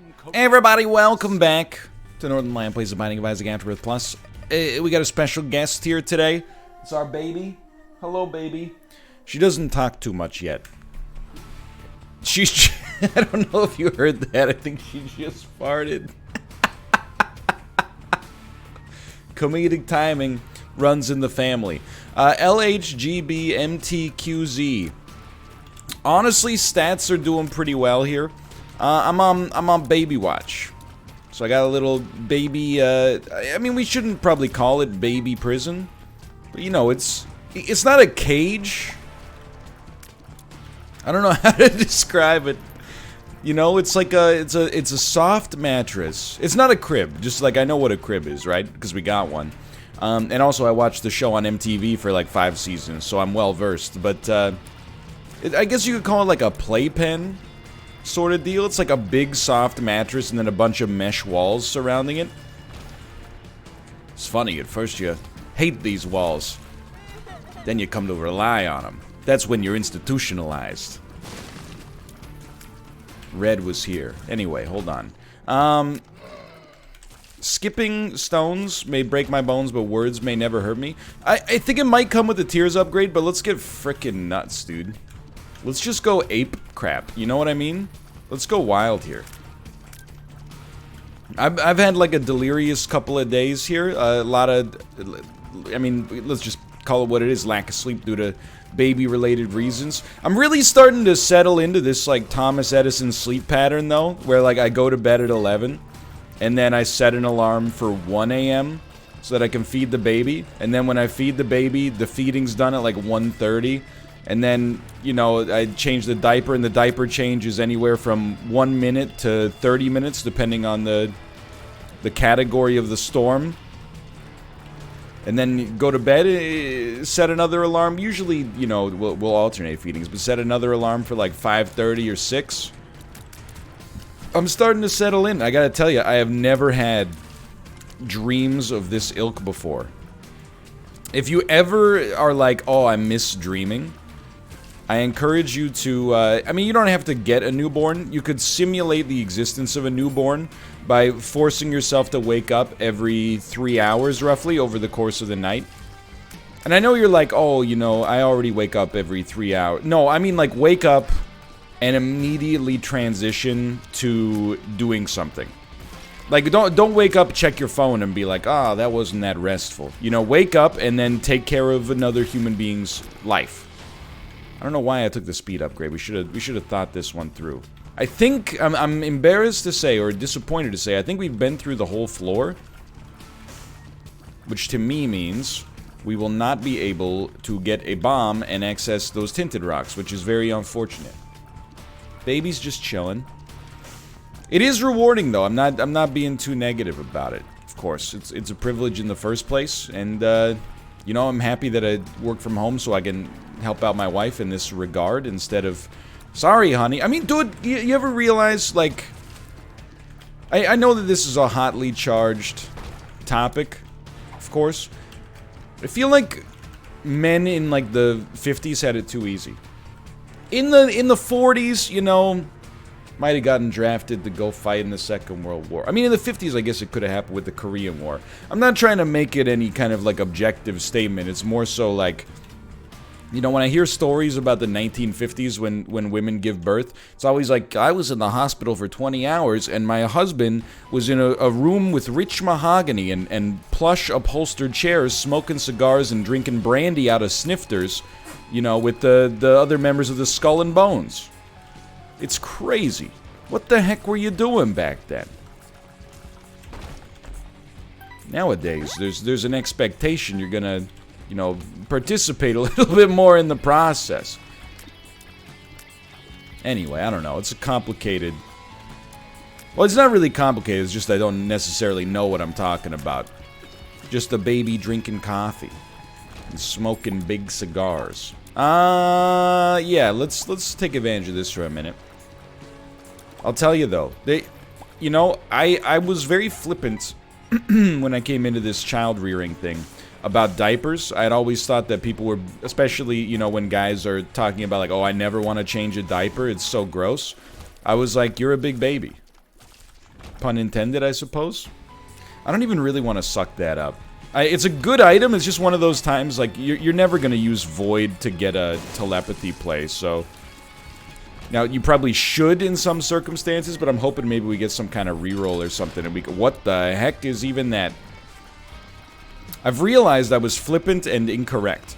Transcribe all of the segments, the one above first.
Hey everybody, welcome back to Northernlion Plays the Binding of Isaac Afterbirth Plus. We got a special guest here today. It's our baby. Hello, baby. She doesn't talk too much yet. She's... I don't know if you heard that. I think she just farted. Comedic timing runs in the family. LHGBMTQZ. Honestly, stats are doing pretty well here. I'm on baby watch. So I got a little baby, I mean, we shouldn't probably call it baby prison. But, you know, it's not a cage. I don't know how to describe it. You know, it's like it's a soft mattress. It's not a crib, just like I know what a crib is, right? Because we got one. And also I watched the show on MTV for like 5 seasons, so I'm well versed. But, I guess you could call it like a playpen sort of deal. It's like a big soft mattress and then a bunch of mesh walls surrounding it. It's funny, at first you hate these walls. Then you come to rely on them. That's when you're institutionalized. Red was here. Anyway, hold on. Skipping stones may break my bones, but words may never hurt me. I think it might come with the tears upgrade, but let's get frickin' nuts, dude. Let's just go ape crap, you know what I mean? Let's go wild here. I've had like a delirious couple of days here. A lot of, I mean, let's just call it what it is, lack of sleep due to baby-related reasons. I'm really starting to settle into this like Thomas Edison sleep pattern though, where like I go to bed at 11, and then I set an alarm for 1 AM so that I can feed the baby, and then when I feed the baby, the feeding's done at like 1:30. And then, you know, I change the diaper, and the diaper change is anywhere from 1 minute to 30 minutes, depending on the category of the storm. And then go to bed, set another alarm. Usually, you know, we'll alternate feedings, but set another alarm for like 5:30 or 6. I'm starting to settle in. I gotta tell you, I have never had dreams of this ilk before. If you ever are like, oh, I miss dreaming, I encourage you to, I mean, you don't have to get a newborn. You could simulate the existence of a newborn by forcing yourself to wake up every 3 hours, roughly, over the course of the night. And I know you're like, oh, you know, I already wake up every 3 hours. No, I mean, like, wake up and immediately transition to doing something. Like, don't wake up, check your phone, and be like, ah, that wasn't that restful. You know, wake up and then take care of another human being's life. I don't know why I took the speed upgrade. We should have thought this one through. I think I'm embarrassed to say, or disappointed to say, I think we've been through the whole floor, which to me means we will not be able to get a bomb and access those tinted rocks, which is very unfortunate. Baby's just chilling. It is rewarding though. I'm not being too negative about it. Of course, it's a privilege in the first place, and you know, I'm happy that I work from home so I can help out my wife in this regard instead of, sorry, honey. I mean, dude, you ever realize, like, I know that this is a hotly charged topic, of course. I feel like men in, like, the 50s had it too easy. In the 40s, you know, might have gotten drafted to go fight in the Second World War. I mean, in the 50s, I guess it could have happened with the Korean War. I'm not trying to make it any kind of, like, objective statement. It's more so, like, you know, when I hear stories about the 1950s when women give birth, it's always like, I was in the hospital for 20 hours, and my husband was in a room with rich mahogany and plush upholstered chairs, smoking cigars and drinking brandy out of snifters, you know, with the other members of the Skull and Bones. It's crazy. What the heck were you doing back then? Nowadays, there's an expectation you're gonna, you know, participate a little bit more in the process. Anyway, I don't know. It's a complicated... Well, it's not really complicated. It's just I don't necessarily know what I'm talking about. Just a baby drinking coffee and smoking big cigars. Yeah, let's take advantage of this for a minute. I'll tell you though, you know, I was very flippant when I came into this child rearing thing about diapers. I had always thought that people were, especially, you know, when guys are talking about like, oh, I never want to change a diaper, it's so gross. I was like, you're a big baby. Pun intended, I suppose. I don't even really want to suck that up. It's a good item. It's just one of those times, like, you're never going to use Void to get a telepathy play, so... Now, you probably should in some circumstances, but I'm hoping maybe we get some kind of reroll or something, and we go, what the heck is even that? I've realized I was flippant and incorrect.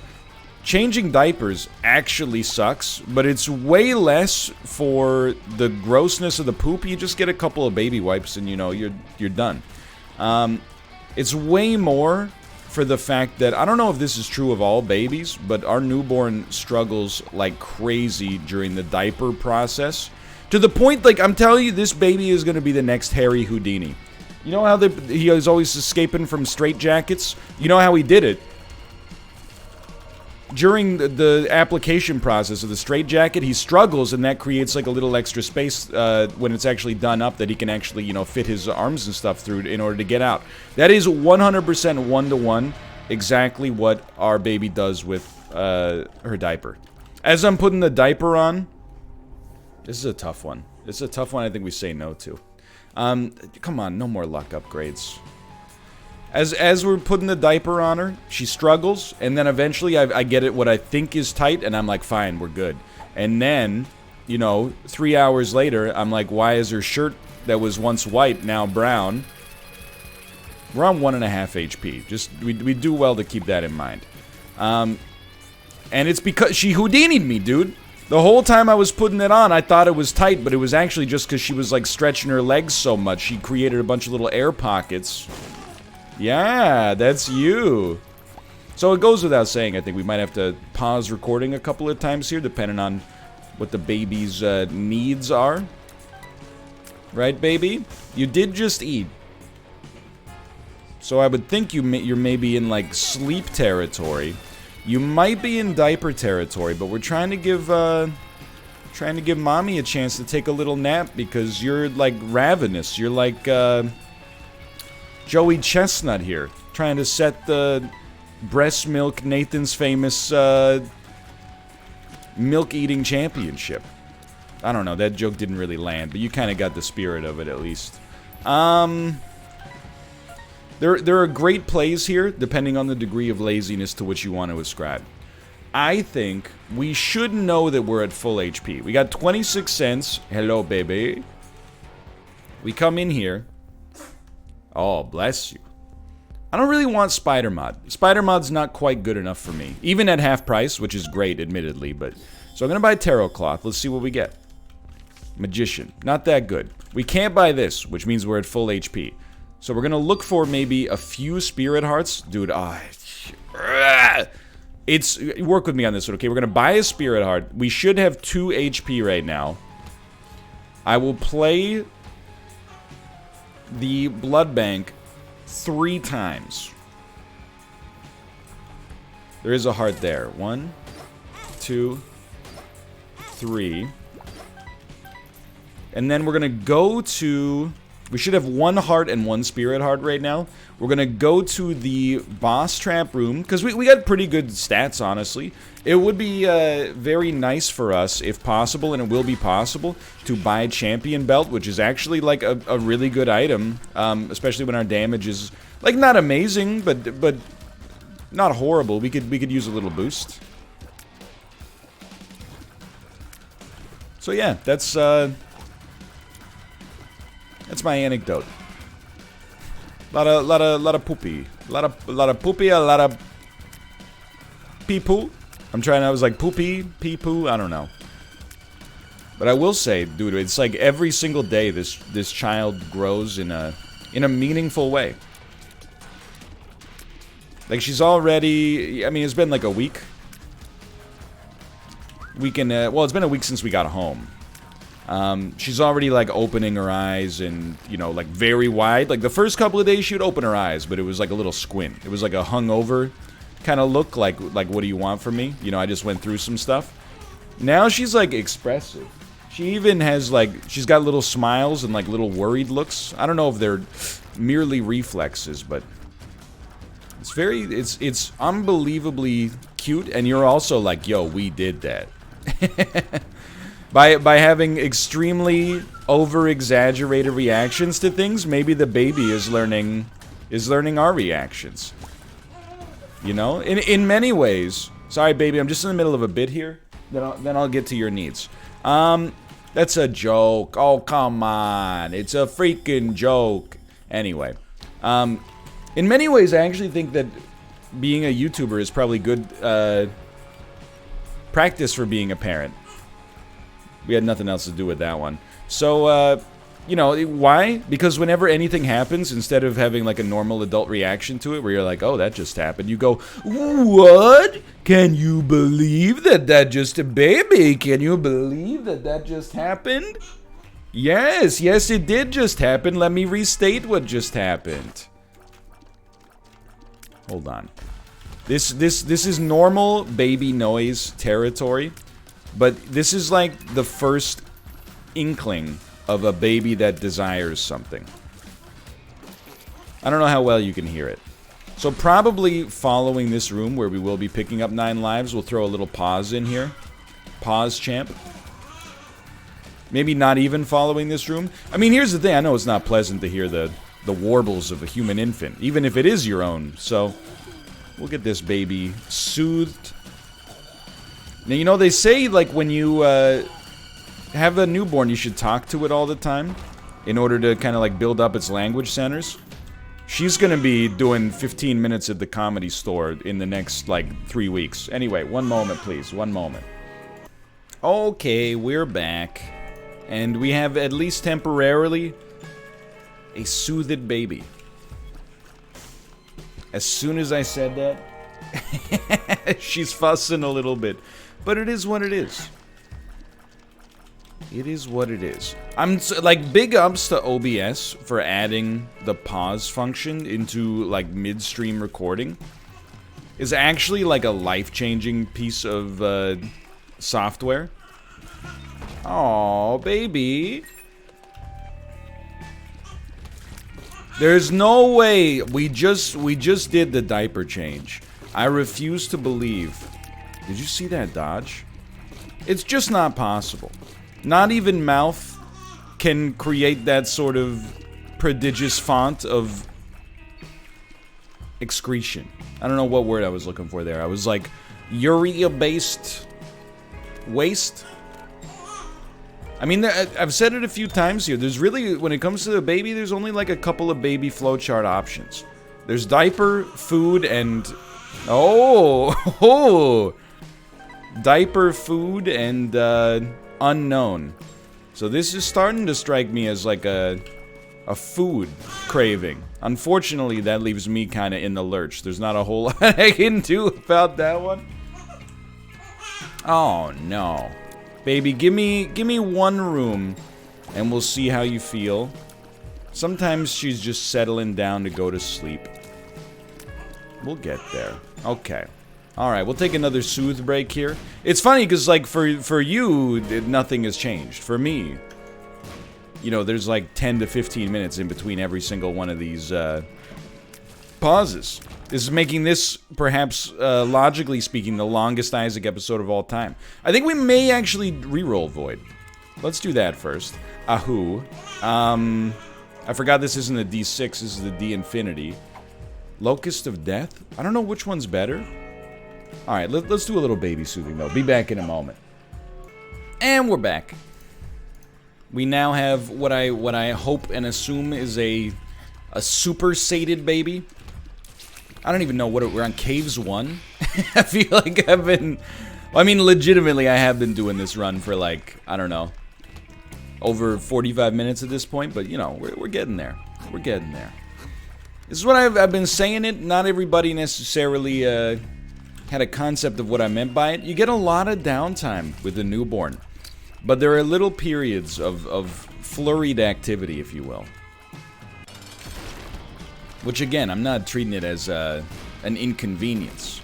Changing diapers actually sucks, but it's way less for the grossness of the poop. You just get a couple of baby wipes and, you know, you're done. It's way more for the fact that, I don't know if this is true of all babies, but our newborn struggles like crazy during the diaper process. To the point, like, I'm telling you, this baby is going to be the next Harry Houdini. You know how he is always escaping from straitjackets? You know how he did it? During the application process of the straitjacket, he struggles, and that creates like a little extra space when it's actually done up that he can actually, you know, fit his arms and stuff through in order to get out. That is 100% one-to-one exactly what our baby does with her diaper. As I'm putting the diaper on, this is a tough one. This is a tough one I think we say no to. Come on, no more luck upgrades. As we're putting the diaper on her, she struggles, and then eventually I get it what I think is tight, and I'm like, fine, we're good. And then, you know, 3 hours later, I'm like, why is her shirt that was once white now brown? We're on 1.5 HP. Just, we do well to keep that in mind. And it's because she Houdini'd me, dude. The whole time I was putting it on, I thought it was tight, but it was actually just because she was, like, stretching her legs so much. She created a bunch of little air pockets. Yeah, that's you. So it goes without saying, I think we might have to pause recording a couple of times here, depending on what the baby's needs are. Right, baby? You did just eat. So I would think you're maybe in, like, sleep territory. You might be in diaper territory, but we're trying to give mommy a chance to take a little nap because you're, like, ravenous. You're like, Joey Chestnut here, trying to set the breast milk Nathan's famous milk eating championship. I don't know, that joke didn't really land, but you kind of got the spirit of it at least. There are great plays here, depending on the degree of laziness to which you want to ascribe. I think we should know that we're at full HP. We got 26 cents. Hello, baby. We come in here. Oh, bless you. I don't really want Spider Mod. Spider Mod's not quite good enough for me. Even at half price, which is great, admittedly, but... So I'm gonna buy Tarot Cloth. Let's see what we get. Magician. Not that good. We can't buy this, which means we're at full HP. So we're gonna look for maybe a few Spirit Hearts. Dude, work with me on this one, okay? We're gonna buy a Spirit Heart. We should have 2 HP right now. I will play... the blood bank 3 times. There is a heart there. 1, 2, 3. And then we're gonna go to... We should have 1 heart and 1 spirit heart right now. We're gonna go to the boss trap room, because we got pretty good stats, honestly. It would be very nice for us, if possible, and it will be possible, to buy Champion Belt, which is actually, like, a really good item, especially when our damage is, like, not amazing, but not horrible. We could use a little boost. So yeah, that's my anecdote. Lot of poopy. A lot of poopy, a lot of pee-poo. I was like poopy, pee-poo, I don't know. But I will say, dude, it's like every single day this child grows in a meaningful way. Like, she's already, I mean, it's been like a week. Well, it's been a week since we got home. She's already, like, opening her eyes and, you know, like, very wide. Like, the first couple of days she would open her eyes, but it was like a little squint. It was like a hungover kind of look, like, what do you want from me? You know, I just went through some stuff. Now she's, like, expressive. She even has, like, she's got little smiles and, like, little worried looks. I don't know if they're merely reflexes, but it's unbelievably cute, and you're also like, yo, we did that. By having extremely over-exaggerated reactions to things, maybe the baby is learning our reactions. You know? In many ways. Sorry, baby, I'm just in the middle of a bit here. Then I'll get to your needs. That's a joke. Oh, come on. It's a freaking joke. Anyway. In many ways, I actually think that being a YouTuber is probably good practice for being a parent. We had nothing else to do with that one. So, you know, why? Because whenever anything happens, instead of having like a normal adult reaction to it, where you're like, oh, that just happened, you go, what? Can you believe that just a baby? Can you believe that just happened? Yes, it did just happen. Let me restate what just happened. Hold on. This is normal baby noise territory, but this is like the first inkling of a baby that desires something. I don't know how well you can hear it. So probably following this room where we will be picking up 9 lives, we'll throw a little pause in here. Pause, champ. Maybe not even following this room. I mean, here's the thing. I know it's not pleasant to hear the warbles of a human infant, even if it is your own. So we'll get this baby soothed. Now, you know, they say, like, when you have a newborn, you should talk to it all the time in order to kind of, like, build up its language centers. She's gonna be doing 15 minutes at the Comedy Store in the next, like, 3 weeks. Anyway, one moment, please. One moment. Okay, we're back. And we have, at least temporarily, a soothed baby. As soon as I said that, she's fussing a little bit. But it is what it is. It is what it is. I'm, like, big ups to OBS for adding the pause function into, like, midstream recording. Is actually, like, a life-changing piece of, software. Aw, baby. There's no way. We just did the diaper change. I refuse to believe. Did you see that dodge? It's just not possible. Not even mouth can create that sort of prodigious font of excretion. I don't know what word I was looking for there. I was like, urea-based waste? I mean, I've said it a few times here. There's really, when it comes to the baby, there's only like a couple of baby flowchart options. There's diaper, food, and... Oh! Diaper, food, and unknown. So this is starting to strike me as like a food craving. Unfortunately, that leaves me kind of in the lurch. There's not a whole lot I can do about that one. Oh, no. Baby, give me one room, and we'll see how you feel. Sometimes she's just settling down to go to sleep. We'll get there. Okay. Alright, we'll take another soothe break here. It's funny, because, like, for you, nothing has changed. For me, you know, there's like 10 to 15 minutes in between every single one of these, pauses. This is making this, perhaps, logically speaking, the longest Isaac episode of all time. I think we may actually reroll Void. Let's do that first. Ahoo. I forgot this isn't a D6, this is the D Infinity. Locust of Death? I don't know which one's better. Alright, let's do a little baby soothing, though. Be back in a moment. And we're back. We now have what I hope and assume is a super sated baby. I don't even know what we're on Caves 1. I feel like I've been... I mean, legitimately, I have been doing this run for, like, I don't know, over 45 minutes at this point, but, you know, we're getting there. We're getting there. This is what I've been saying it. Not everybody necessarily had a concept of what I meant by it. You get a lot of downtime with the newborn, but there are little periods of flurried activity, if you will. Which, again, I'm not treating it as an inconvenience.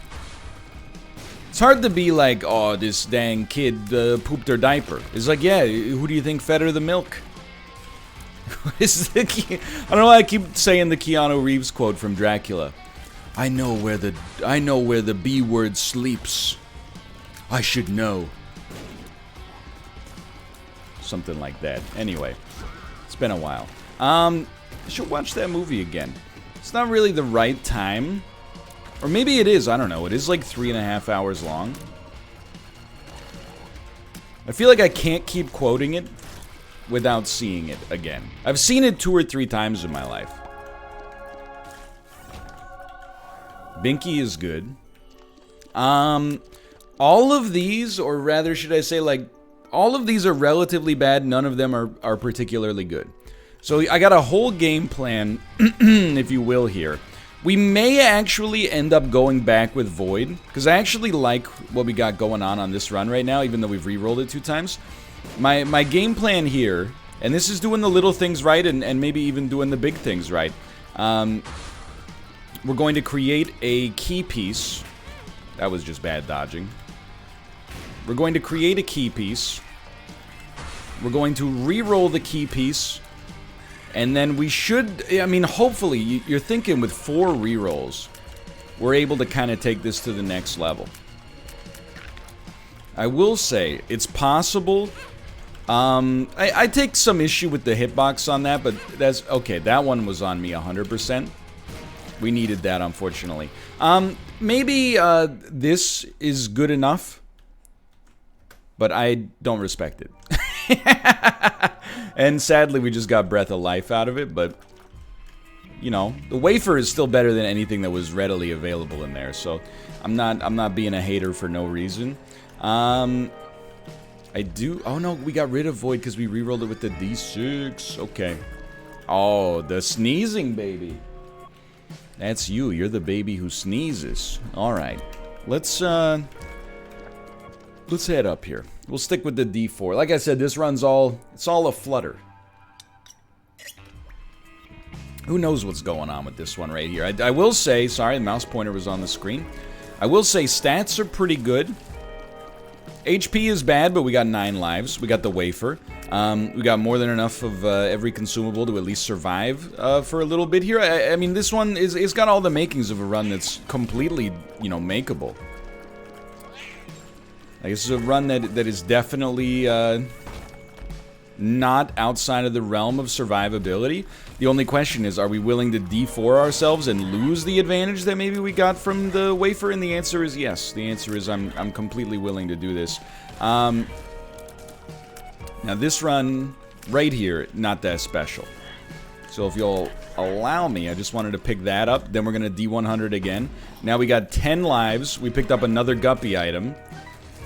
It's hard to be like, oh, this dang kid pooped her diaper. It's like, yeah, who do you think fed her the milk? I don't know why I keep saying the Keanu Reeves quote from Dracula. I know where the B word sleeps. I should know. something like that. Anyway, it's been a while. I should watch that movie again. It's not really the right time. Or maybe it is, I don't know. It is like 3.5 hours long. I feel like I can't keep quoting it without seeing it again. I've seen it 2 or 3 times in my life. Binky is good. All of these, or rather should I say, like, all of these are relatively bad. None of them are particularly good. So I got a whole game plan, if you will, here. We may actually end up going back with Void, because I actually like what we got going on this run right now, even though we've re-rolled it 2 times. My game plan here, and this is doing the little things right, and maybe even doing the big things right. We're going to create a key piece. That was just bad dodging. We're going to create a key piece. We're going to re-roll the key piece. And then we should, I mean, hopefully, you're thinking with 4 re-rolls, we're able to kind of take this to the next level. I will say, it's possible. I take some issue with the hitbox on that, but that's, okay, that one was on me 100%. We needed that, unfortunately. Maybe this is good enough, but I don't respect it. And sadly, we just got Breath of Life out of it, but, you know, the wafer is still better than anything that was readily available in there, so I'm not being a hater for no reason. I do, oh no, we got rid of Void because we re-rolled it with the D6, okay. Oh, the sneezing baby. That's you, you're the baby who sneezes. Alright, let's head up here. We'll stick with the D4. Like I said, this run's it's all a flutter. Who knows what's going on with this one right here. I will say, sorry, the mouse pointer was on the screen. I will say stats are pretty good. HP is bad, but we got 9 lives. We got the wafer. We got more than enough of every consumable to at least survive for a little bit here. I mean, this one it's got all the makings of a run that's completely, you know, makeable. Like, this is a run that is definitely not outside of the realm of survivability. The only question is, are we willing to D4 ourselves and lose the advantage that maybe we got from the wafer? And the answer is yes. The answer is I'm completely willing to do this. Now this run right here, not that special. So if you'll allow me, I just wanted to pick that up. Then we're going to D100 again. Now we got 10 lives. We picked up another Guppy item.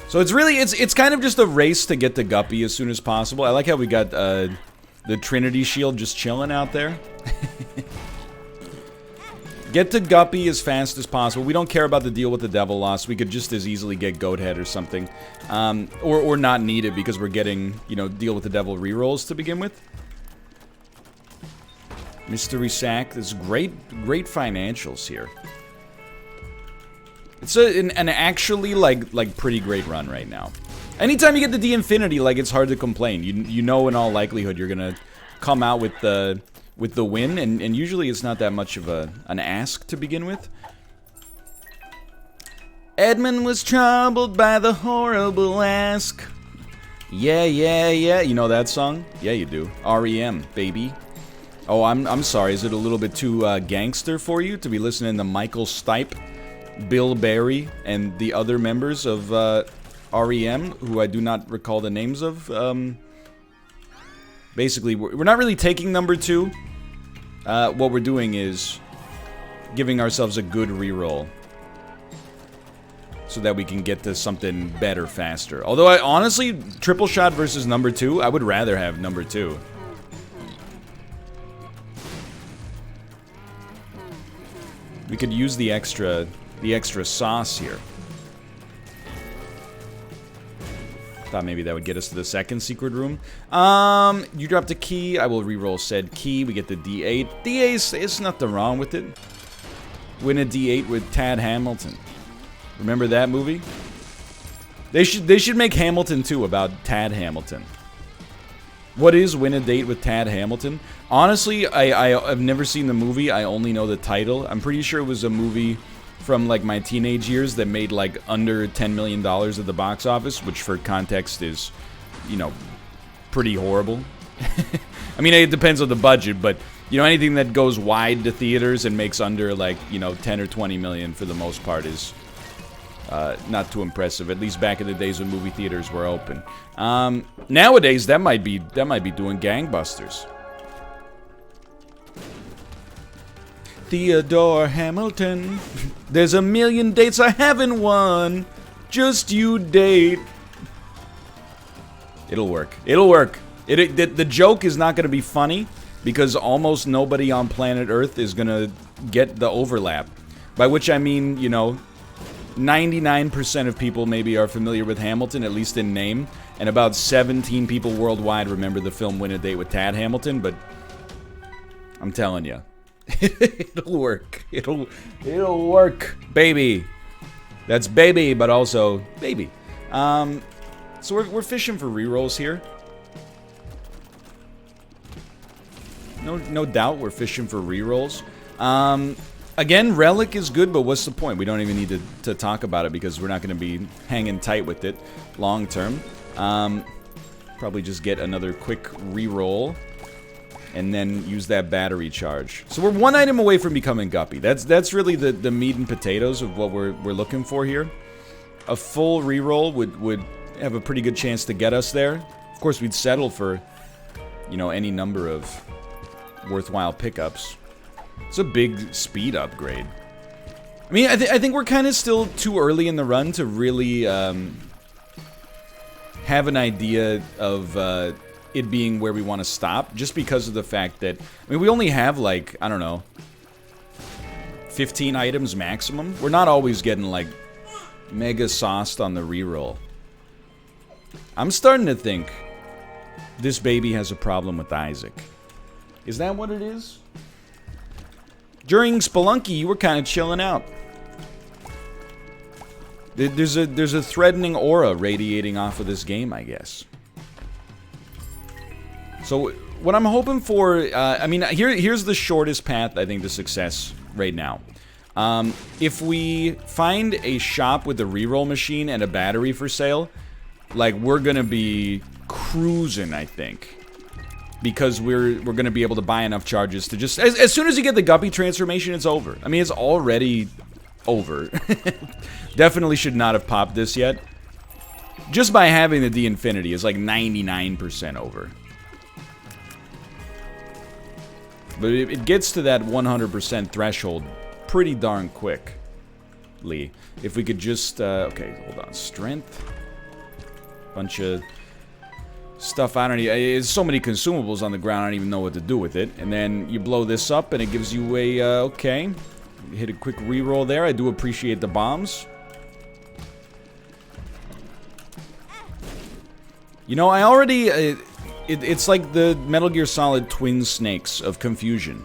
So it's really, it's kind of just a race to get to Guppy as soon as possible. I like how we got the Trinity Shield just chilling out there. Get to Guppy as fast as possible. We don't care about the deal with the Devil Lost. We could just as easily get Goat Head or something. Or not need it because we're getting, you know, deal with the Devil rerolls to begin with. Mystery Sack. There's great financials here. It's an actually, like pretty great run right now. Anytime you get the D-Infinity, like, it's hard to complain. You know in all likelihood you're gonna come out with the win, and usually it's not that much of an ask to begin with. Edmund was troubled by the horrible ask. Yeah, yeah, yeah. You know that song? Yeah, you do. REM, baby. Oh, I'm sorry. Is it a little bit too gangster for you to be listening to Michael Stipe, Bill Berry, and the other members of REM, who I do not recall the names of? Basically, we're not really taking number 2. What we're doing is giving ourselves a good reroll so that we can get to something better faster. Although, I honestly, triple shot versus number 2, I would rather have number 2. We could use the extra sauce here. Thought maybe that would get us to the second secret room. You dropped a key. I will re-roll said key. We get the D8. D8 is nothing wrong with it. Win a D8 with Tad Hamilton. Remember that movie? They should make Hamilton 2 about Tad Hamilton. What is Win a Date with Tad Hamilton? Honestly, I've never seen the movie. I only know the title. I'm pretty sure it was a movie from, like, my teenage years that made, like, under $10 million at the box office, which for context is, you know, pretty horrible. I mean, it depends on the budget, but, you know, anything that goes wide to theaters and makes under, like, you know, 10 or 20 million for the most part is not too impressive, at least back in the days when movie theaters were open. Nowadays, that might be doing gangbusters. Theodore Hamilton, there's a million dates I haven't won. Just you date. It'll work. It'll work. The joke is not going to be funny because almost nobody on planet Earth is going to get the overlap. By which I mean, you know, 99% of people maybe are familiar with Hamilton, at least in name, and about 17 people worldwide remember the film Win a Date with Tad Hamilton, but I'm telling you, it'll work. It'll work, baby. That's baby, but also baby. So we're fishing for rerolls here. No doubt we're fishing for rerolls. Again, Relic is good, but what's the point? We don't even need to talk about it because we're not going to be hanging tight with it long term. Probably just get another quick reroll and then use that battery charge. So we're one item away from becoming Guppy. That's really the meat and potatoes of what we're looking for here. A full reroll would have a pretty good chance to get us there. Of course, we'd settle for, you know, any number of worthwhile pickups. It's a big speed upgrade. I mean, I think we're kind of still too early in the run to really have an idea of it being where we want to stop, just because of the fact that, I mean, we only have, like, I don't know, 15 items maximum. We're not always getting, like, mega sauced on the reroll. I'm starting to think this baby has a problem with Isaac. Is that what it is? During Spelunky, you were kind of chilling out. There's a threatening aura radiating off of this game, I guess. So what I'm hoping for, I mean, here's the shortest path, I think, to success right now. If we find a shop with a reroll machine and a battery for sale, like, we're gonna be cruising, I think. Because we're gonna be able to buy enough charges to just... As soon as you get the Guppy transformation, it's over. I mean, it's already over. Definitely should not have popped this yet. Just by having the D-Infinity is like 99% over. But it gets to that 100% threshold pretty darn quickly. If we could just... okay, hold on. Strength. Bunch of... stuff I don't even... There's so many consumables on the ground, I don't even know what to do with it. And then you blow this up, and it gives you a... okay. Hit a quick reroll there. I do appreciate the bombs. You know, I already... it's like the Metal Gear Solid Twin Snakes of confusion.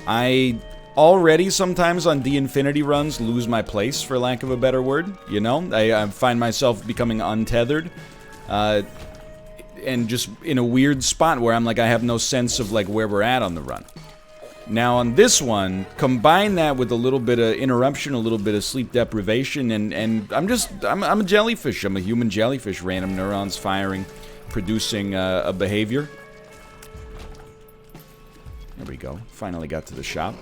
I already sometimes on D-Infinity runs lose my place, for lack of a better word. You know? I find myself becoming untethered. And just in a weird spot where I'm like, I have no sense of, like, where we're at on the run. Now on this one, combine that with a little bit of interruption, a little bit of sleep deprivation, and I'm a jellyfish. I'm a human jellyfish. Random neurons firing, producing a behavior. There we go. Finally got to the shop.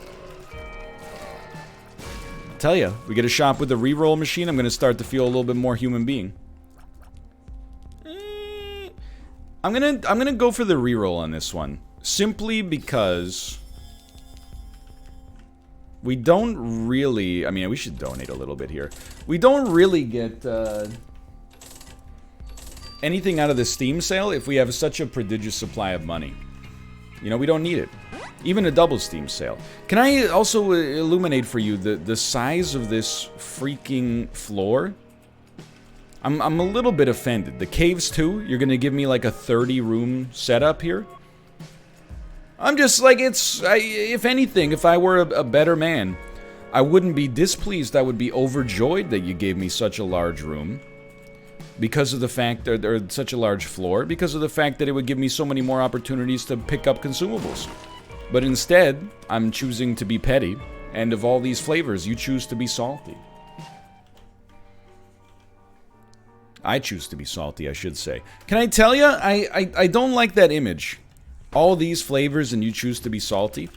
I tell ya, we get a shop with a reroll machine, I'm gonna start to feel a little bit more human being. I'm gonna go for the reroll on this one, simply because we don't really... I mean, we should donate a little bit here. We don't really get anything out of the Steam sale if we have such a prodigious supply of money. You know, we don't need it. Even a double Steam sale. Can I also illuminate for you the size of this freaking floor? I'm a little bit offended. The caves too? You're gonna give me like a 30-room setup here? I'm just like, if anything, if I were a better man, I wouldn't be displeased. I would be overjoyed that you gave me such a large room. Because of the fact that, or such a large floor, because of the fact that it would give me so many more opportunities to pick up consumables. But instead, I'm choosing to be petty, and of all these flavors, you choose to be salty. I choose to be salty, I should say. Can I tell you, I don't like that image. All these flavors and you choose to be salty.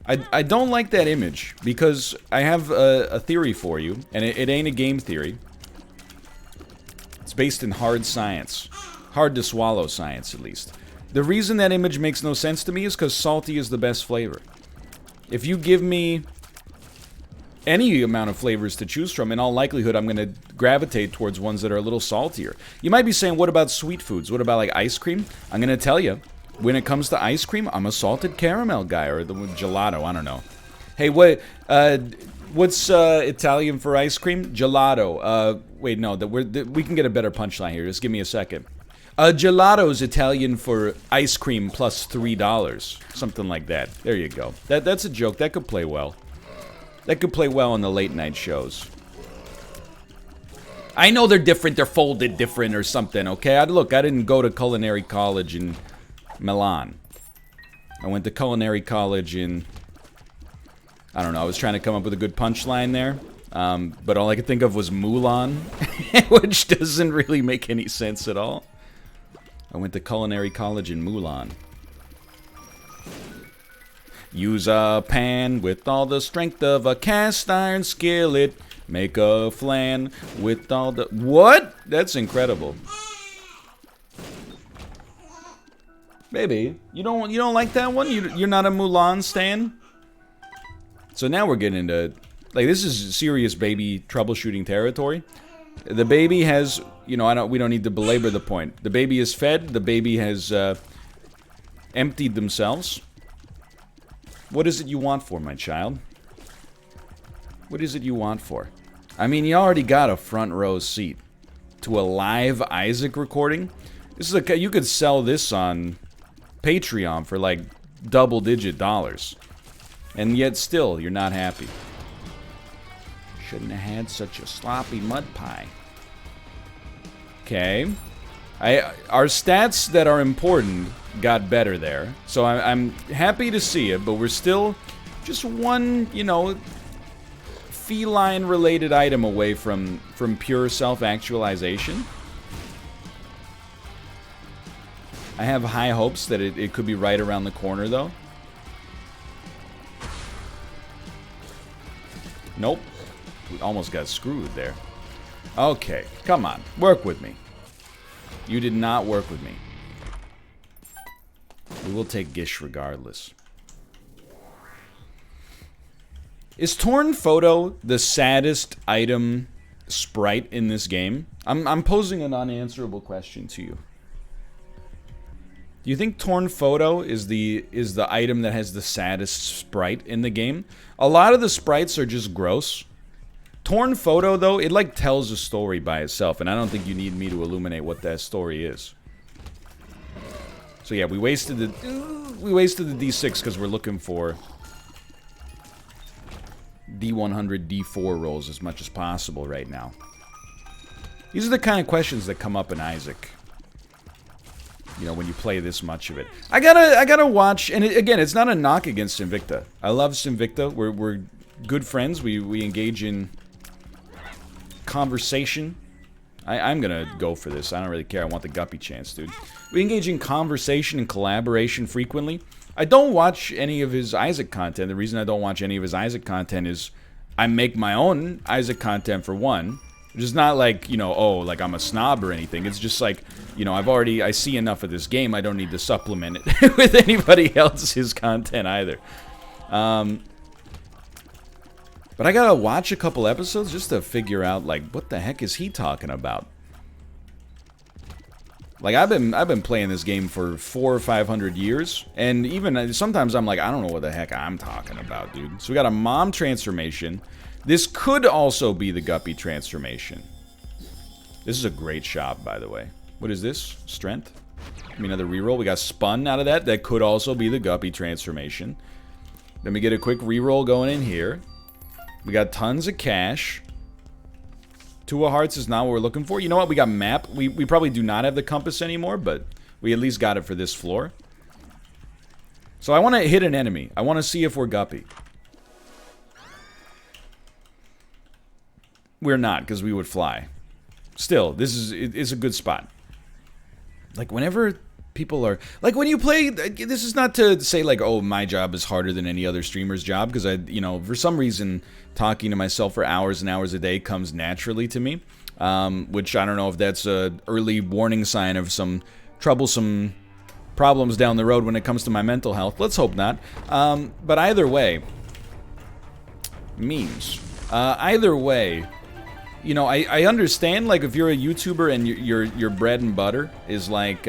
I don't like that image because I have a theory for you, and it ain't a game theory. It's based in hard science. Hard to swallow science, at least. The reason that image makes no sense to me is because salty is the best flavor. If you give me any amount of flavors to choose from, in all likelihood, I'm going to gravitate towards ones that are a little saltier. You might be saying, what about sweet foods? What about, like, ice cream? I'm going to tell you, when it comes to ice cream, I'm a salted caramel guy, or the gelato, I don't know. Hey, what's Italian for ice cream? Gelato. Wait, no, we can get a better punchline here. Just give me a second. Gelato's Italian for ice cream plus $3. Something like that. There you go. That's a joke. That could play well. That could play well on the late night shows. I know they're different, they're folded different or something, okay? Look, I didn't go to culinary college in Milan. I went to culinary college in... I don't know, I was trying to come up with a good punchline there. But all I could think of was Mulan, which doesn't really make any sense at all. I went to culinary college in Mulan. Use a pan with all the strength of a cast iron skillet. Make a flan with all the... What? That's incredible. Baby, you don't like that one? You're not a Mulan stan? So now we're getting into... Like, this is serious baby troubleshooting territory. The baby has... You know, we don't need to belabor the point. The baby is fed. The baby has emptied themselves. What is it you want for, my child? What is it you want for? I mean, you already got a front row seat to a live Isaac recording. This is you could sell this on Patreon for like double-digit dollars. And yet still, you're not happy. Shouldn't have had such a sloppy mud pie. Okay. Our stats that are important got better there. So I'm happy to see it, but we're still just one, you know, feline-related item away from pure self-actualization. I have high hopes that it could be right around the corner, though. Nope. We almost got screwed there. Okay, come on. Work with me. You did not work with me. We will take Gish regardless. Is Torn Photo the saddest item sprite in this game? I'm posing an unanswerable question to you. Do you think Torn Photo is the item that has the saddest sprite in the game? A lot of the sprites are just gross. Torn Photo, though, it like tells a story by itself, and I don't think you need me to illuminate what that story is. So yeah, we wasted the D6 because we're looking for D100, D4 rolls as much as possible right now. These are the kind of questions that come up in Isaac. You know, when you play this much of it. I gotta watch, and again, it's not a knock against Invicta. I love Invicta. We're good friends. We engage in conversation. I'm gonna go for this. I don't really care. I want the guppy chance, dude. We engage in conversation and collaboration frequently. I don't watch any of his Isaac content. The reason I don't watch any of his Isaac content is I make my own Isaac content for one. Which is not like, you know, oh, like I'm a snob or anything. It's just like, you know, I see enough of this game. I don't need to supplement it with anybody else's content either. But I gotta watch a couple episodes just to figure out, like, what the heck is he talking about? Like, I've been playing this game for 400 or 500 years, and even sometimes I'm like, I don't know what the heck I'm talking about, dude. So we got a mom transformation. This could also be the guppy transformation. This is a great shop, by the way. What is this? Strength? I mean, another reroll. We got spun out of that. That could also be the guppy transformation. Let me get a quick reroll going in here. We got tons of cash. 2 of hearts is not what we're looking for. You know what? We got map. We probably do not have the compass anymore, but we at least got it for this floor. So I want to hit an enemy. I want to see if we're guppy. We're not, because we would fly. still, it's a good spot. Like, whenever people are... Like, when you play... This is not to say, like, oh, my job is harder than any other streamer's job, because I, you know, for some reason, talking to myself for hours and hours a day comes naturally to me. Which, I don't know if that's a early warning sign of some troublesome problems down the road when it comes to my mental health. Let's hope not. But either way... Memes. Either way... You know, I understand, like, if you're a YouTuber and your bread and butter is, like,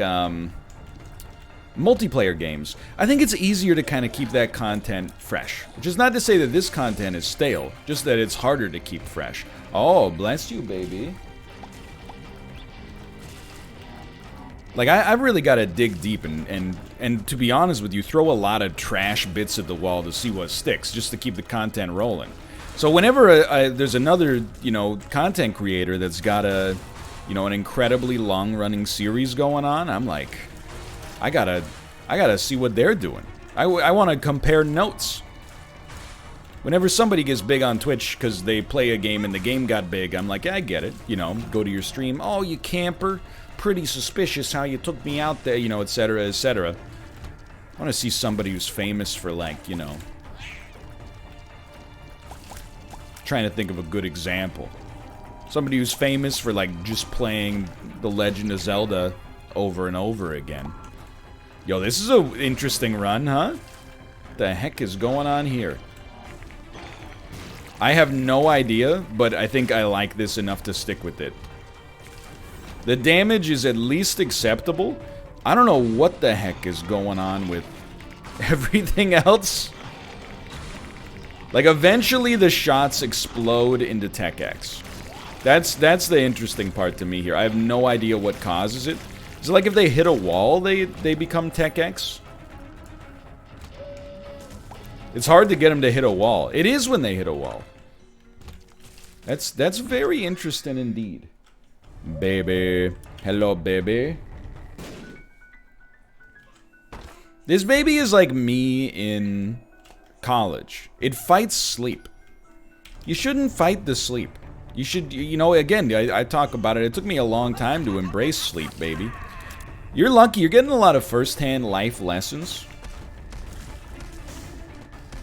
multiplayer games, I think it's easier to kind of keep that content fresh. Which is not to say that this content is stale, just that it's harder to keep fresh. Oh, bless you, baby. Like, I've really got to dig deep and to be honest with you, throw a lot of trash bits at the wall to see what sticks, just to keep the content rolling. So whenever there's another, you know, content creator that's got a, you know, an incredibly long-running series going on, I'm like, I gotta see what they're doing. I want to compare notes. Whenever somebody gets big on Twitch because they play a game and the game got big, I'm like, yeah, I get it. You know, go to your stream. Oh, you camper. Pretty suspicious how you took me out there, you know, etc., etc. I want to see somebody who's famous for, like, you know... Trying to think of a good example. Somebody who's famous for, like, just playing The Legend of Zelda over and over again. Yo, this is an interesting run, huh? What the heck is going on here? I have no idea, but I think I like this enough to stick with it. The damage is at least acceptable. I don't know what the heck is going on with everything else. Like, eventually the shots explode into Tech X. That's the interesting part to me here. I have no idea what causes it. Is it like if they hit a wall, they become Tech X? It's hard to get them to hit a wall. It is when they hit a wall. That's very interesting indeed. Baby. Hello, baby. This baby is like me in... college. It fights sleep. You shouldn't fight the sleep. You should, you know, again, I talk about it. It took me a long time to embrace sleep, baby. You're lucky. You're getting a lot of first-hand life lessons.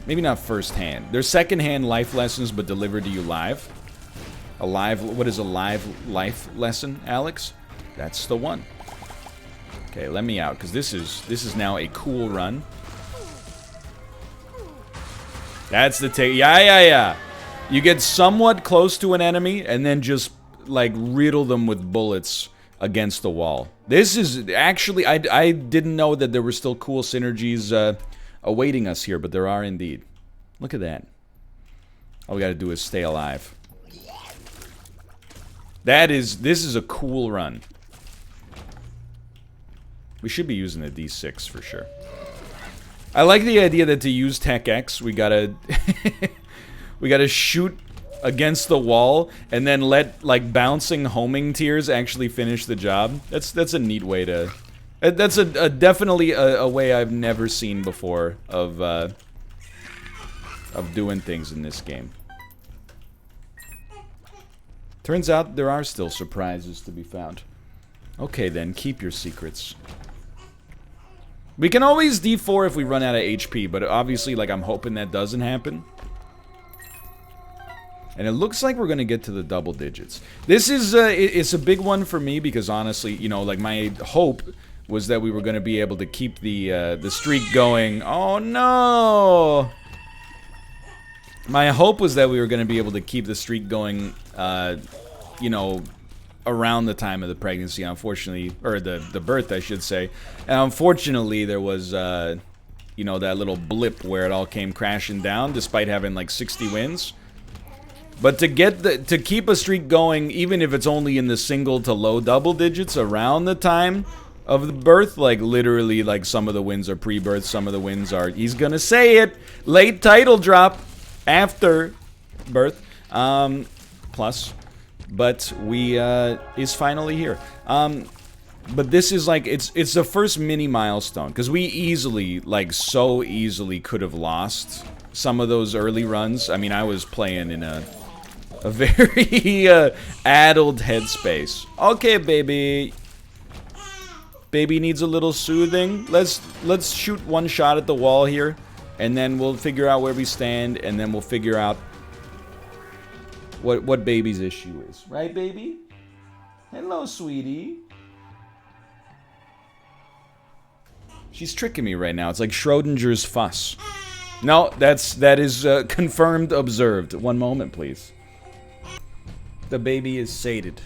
Maybe not first-hand. They're second-hand life lessons, but delivered to you live. A live, what is a live life lesson, Alex? That's the one. Okay, let me out, because this is now a cool run. That's the take. Yeah. You get somewhat close to an enemy and then just, like, riddle them with bullets against the wall. This is actually... I didn't know that there were still cool synergies awaiting us here, but there are indeed. Look at that. All we gotta do is stay alive. This is a cool run. We should be using a D6 for sure. I like the idea that to use Tech X, we gotta... we gotta shoot against the wall and then let, like, bouncing homing tears actually finish the job. That's a neat way to... That's definitely a way I've never seen before of doing things in this game. Turns out there are still surprises to be found. Okay then, keep your secrets. We can always D4 if we run out of HP, but obviously, like, I'm hoping that doesn't happen. And it looks like we're gonna get to the double digits. This is, it's a big one for me because honestly, you know, like, my hope was that we were gonna be able to keep the streak going. Oh no! My hope was that we were gonna be able to keep the streak going, you know, around the time of the pregnancy, unfortunately, or the birth, I should say. And unfortunately, there was, you know, that little blip where it all came crashing down, despite having like 60 wins. But to keep a streak going, even if it's only in the single to low double digits around the time of the birth, like literally, like some of the wins are pre-birth, some of the wins are, he's gonna say it, late title drop after birth, plus. But we, is finally here. But this is like, it's the first mini milestone. Because we easily, like, so easily could have lost some of those early runs. I mean, I was playing in a a very addled headspace. Okay, baby. Baby needs a little soothing. Let's shoot one shot at the wall here, and then we'll figure out where we stand, and then we'll figure out what baby's issue is. Right, baby? Hello, sweetie. She's tricking me right now. It's like Schrodinger's fuss. No, that is confirmed, observed. One moment, please. The baby is sated.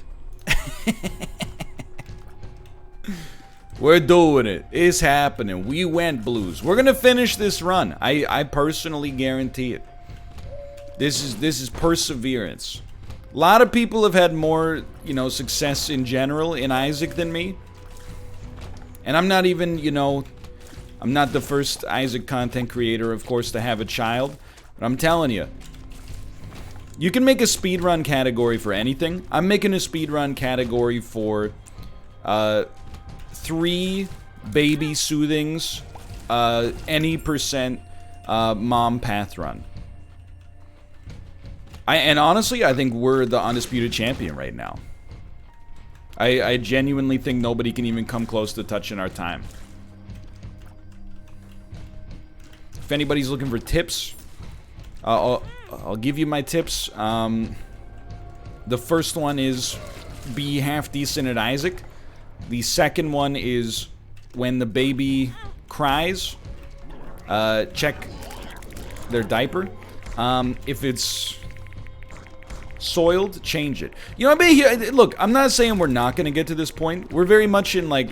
We're doing it. It's happening. We went blues. We're gonna finish this run. I personally guarantee it. This is perseverance. A lot of people have had more, you know, success in general in Isaac than me. And I'm not even, you know, I'm not the first Isaac content creator, of course, to have a child. But I'm telling you, you can make a speedrun category for anything. I'm making a speedrun category for 3 baby soothings, any percent mom path run. And honestly, I think we're the undisputed champion right now. I genuinely think nobody can even come close to touching our time. If anybody's looking for tips, I'll give you my tips. The first one is be half decent at Isaac. The second one is when the baby cries, check their diaper. If it's soiled, change it. You know, I mean, look, I'm not saying we're not going to get to this point. We're very much in like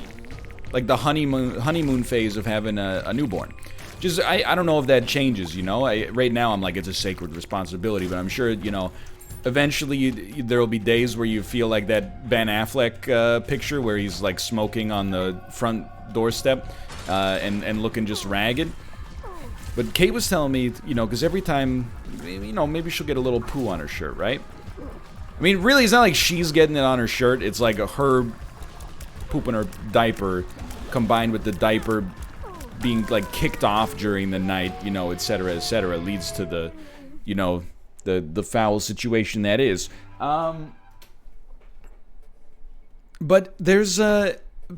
the honeymoon phase of having a newborn. Just, I don't know if that changes, you know? Right now, I'm like, it's a sacred responsibility, but I'm sure, you know, eventually there will be days where you feel like that Ben Affleck picture where he's, like, smoking on the front doorstep and looking just ragged. But Kate was telling me, you know, because every time, you know, maybe she'll get a little poo on her shirt, right? I mean, really, it's not like she's getting it on her shirt. It's like her pooping her diaper combined with the diaper being, like, kicked off during the night, you know, etc., leads to the, you know, the foul situation that is. But there's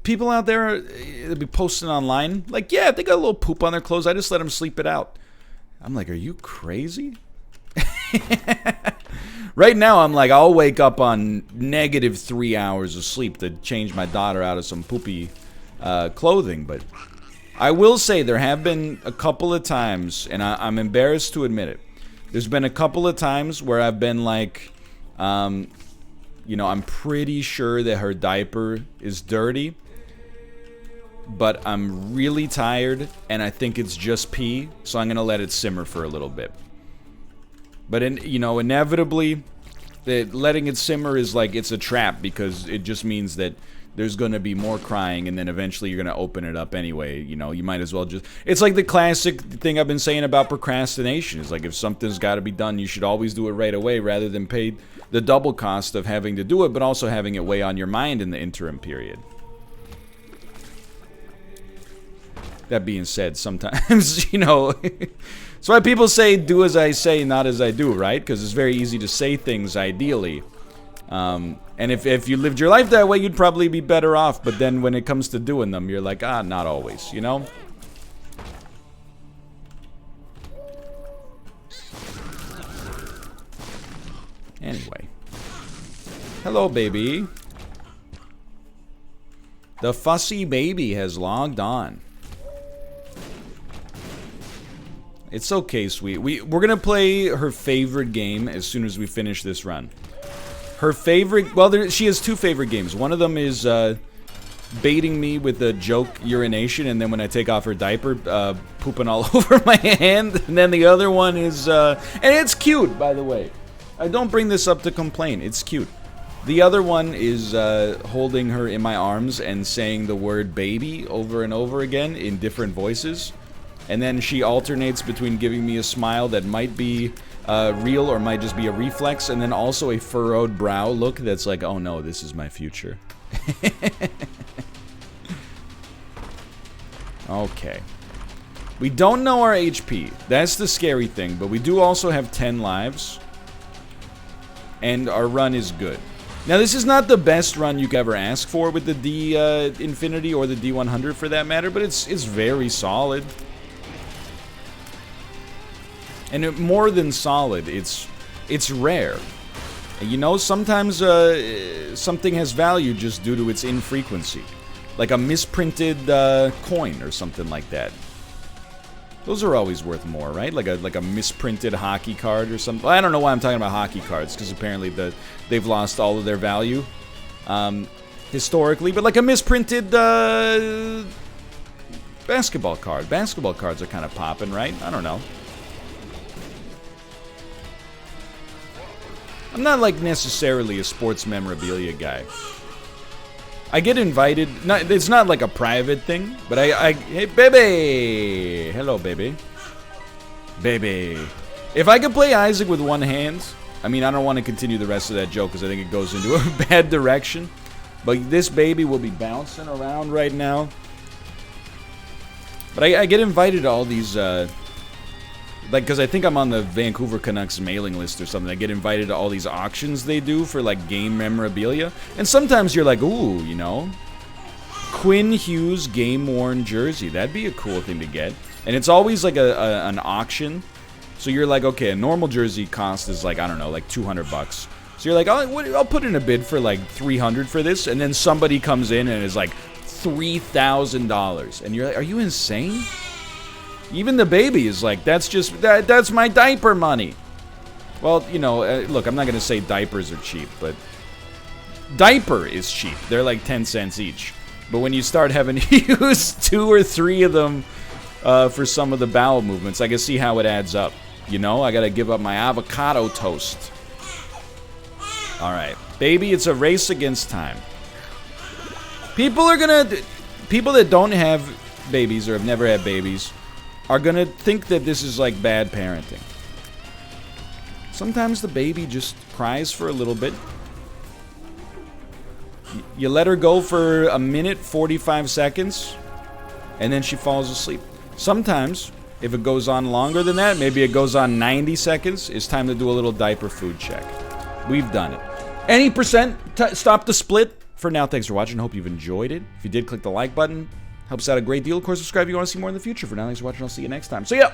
people out there that'll be posting online, like, yeah, if they got a little poop on their clothes, I just let them sleep it out. I'm like, are you crazy? Right now, I'm like, I'll wake up on -3 hours of sleep to change my daughter out of some poopy clothing, but I will say there have been a couple of times, and I'm embarrassed to admit it, there's been a couple of times where I've been like, you know, I'm pretty sure that her diaper is dirty, but I'm really tired, and I think it's just pee, so I'm gonna let it simmer for a little bit. But, you know, inevitably, letting it simmer is like, it's a trap, because it just means that there's gonna be more crying, and then eventually you're gonna open it up anyway. You know, you might as well just... It's like the classic thing I've been saying about procrastination. It's like, if something's gotta be done, you should always do it right away, rather than pay the double cost of having to do it, but also having it weigh on your mind in the interim period. That being said, sometimes, you know... That's why people say, do as I say, not as I do, right? Because it's very easy to say things, ideally. And if you lived your life that way, you'd probably be better off. But then when it comes to doing them, you're like, not always, you know? Anyway. Hello, baby. The fussy baby has logged on. It's okay, sweet. We're gonna play her favorite game as soon as we finish this run. Her favorite... Well, she has 2 favorite games. One of them is baiting me with the joke urination, and then when I take off her diaper, pooping all over my hand. And then the other one is... and it's cute, by the way. I don't bring this up to complain. It's cute. The other one is holding her in my arms and saying the word baby over and over again in different voices. And then she alternates between giving me a smile that might be real or might just be a reflex, and then also a furrowed brow look that's like, oh no, this is my future. Okay. We don't know our HP. That's the scary thing, but we do also have 10 lives. and our run is good. Now, this is not the best run you could ever ask for with the D Infinity or the D100 for that matter, but it's very solid. And more than solid, it's rare. You know, sometimes something has value just due to its infrequency. Like a misprinted coin or something like that. Those are always worth more, right? Like a misprinted hockey card or something. Well, I don't know why I'm talking about hockey cards, because apparently they've lost all of their value historically. But like a misprinted basketball card. Basketball cards are kind of popping, right? I don't know. I'm not like necessarily a sports memorabilia guy. I get invited, it's not like a private thing, but hey, baby! Hello, baby. Baby. If I could play Isaac with one hand, I mean, I don't want to continue the rest of that joke because I think it goes into a bad direction. But this baby will be bouncing around right now. But I get invited to all these, like, because I think I'm on the Vancouver Canucks mailing list or something. I get invited to all these auctions they do for, like, game memorabilia. And sometimes you're like, ooh, you know, Quinn Hughes game-worn jersey. That'd be a cool thing to get. And it's always, like, an auction. So you're like, okay, a normal jersey cost is, like, I don't know, like $200. So you're like, I'll put in a bid for, like, $300 for this. And then somebody comes in and is like, $3,000. And you're like, are you insane? Even the baby is like, that's my diaper money. Well, you know, look, I'm not going to say diapers are cheap, but diaper is cheap. They're like 10 cents each. But when you start having to use 2 or 3 of them for some of the bowel movements, I can see how it adds up. You know, I got to give up my avocado toast. All right, baby, it's a race against time. People that don't have babies or have never had babies are gonna think that this is like bad parenting. Sometimes the baby just cries for a little bit. You let her go for a minute, 45 seconds, and then she falls asleep. Sometimes, if it goes on longer than that, maybe it goes on 90 seconds, it's time to do a little diaper food check. We've done it. Any percent, stop the split. For now, thanks for watching. Hope you've enjoyed it. If you did, click the like button. Helps out a great deal. Of course, subscribe if you want to see more in the future. For now, thanks for watching. I'll see you next time. See ya!